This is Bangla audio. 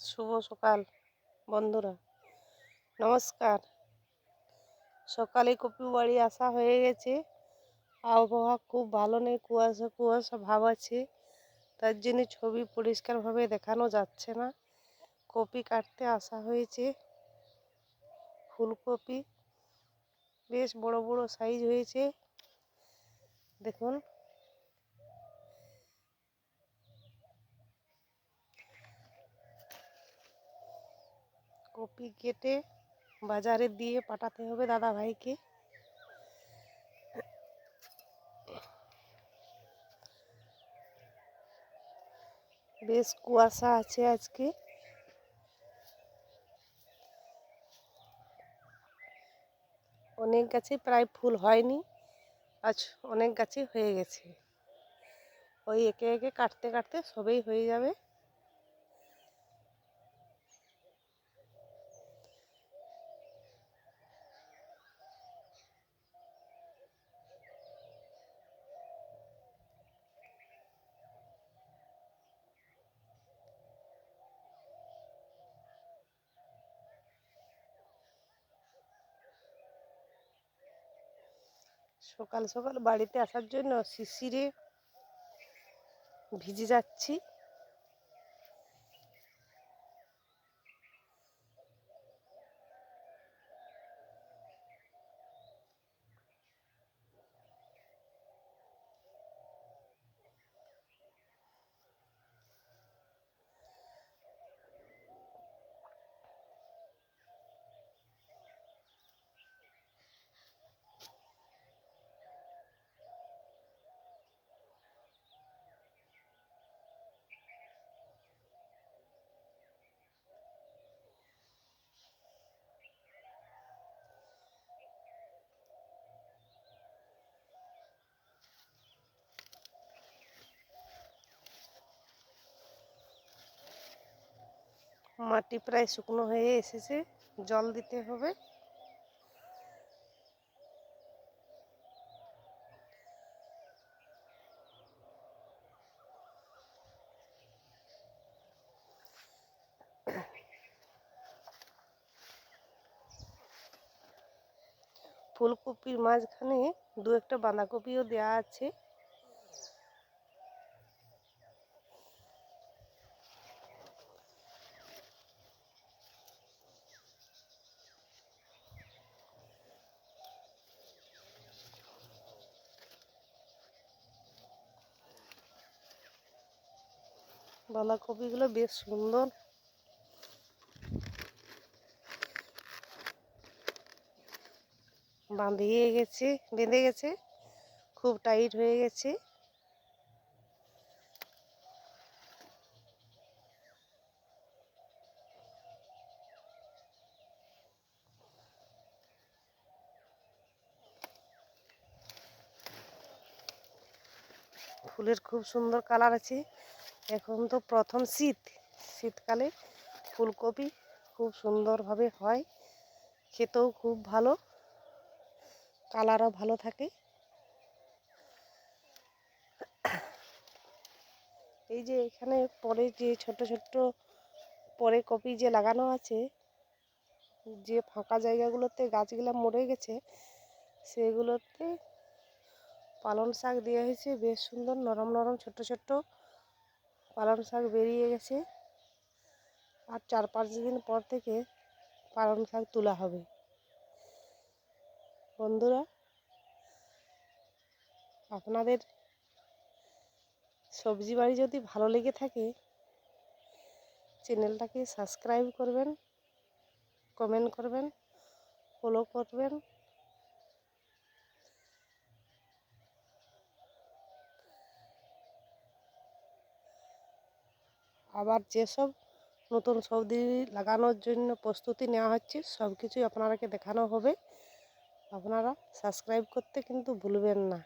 শুভ সকাল বন্ধুরা, নমস্কার। সকালে কপি বাড়ি আসা হয়ে গেছে। আবহাওয়া খুব ভালো নেই, কুয়াশা কুয়াশা ভাব আছে, তার জন্য ছবি পরিষ্কারভাবে দেখানো যাচ্ছে না। কপি কাটতে আসা হয়েছে। ফুলকপি বেশ বড় বড় সাইজ হয়েছে, দেখুন। কপি কেটে বাজারে দিয়ে পাঠাতে হবে দাদা ভাইকে। বেশ কুয়াশা আছে আজকে। অনেক গাছে প্রায় ফুল হয়নি, আজ অনেক গাছে হয়ে গেছে। ওই একে একে কাটতে কাটতে সবেই হয়ে যাবে। সকাল সকাল বাড়িতে আসার জন্য শিশিরে ভিজে যাচ্ছি। মাটি প্রায় শুকনো হয়ে এসেছে, জল দিতে হবে। ফুলকপির মাঝখানে দু একটা বাঁধাকপিও দেওয়া আছে। বাঁধাকপিগুলো বেশ সুন্দর বেঁধে গেছে, খুব টাইট হয়ে গেছে। ফুলের খুব সুন্দর কালার আছে। এখন তো প্রথম শীতকালে ফুলকপি খুব সুন্দরভাবে হয়, খেতেও খুব ভালো, কালারও ভালো থাকে। এই যে এখানে পরে যে ছোট ছোট পরে কপি যে লাগানো আছে, যে ফাঁকা জায়গাগুলোতে গাছগুলো মরে গেছে, সেগুলোতে পালং শাক দেওয়া হয়েছে। বেশ সুন্দর নরম নরম ছোট ছোট পালং শাক বেরিয়ে গেছে। আর 4-5 দিন পর থেকে পালং শাক তোলা হবে। বন্ধুরা, আপনাদের সবজি বাড়ি যদি ভালো লেগে থাকে, চ্যানেলটাকে সাবস্ক্রাইব করবেন, কমেন্ট করবেন, ফলো করবেন। আবার যেসব নতুন সবজি লাগানোর জন্য প্রস্তুতি নেওয়া হচ্ছে, সব কিছুই আপনাদেরকে দেখানো হবে। আপনারা সাবস্ক্রাইব করতে কিন্তু ভুলবেন না।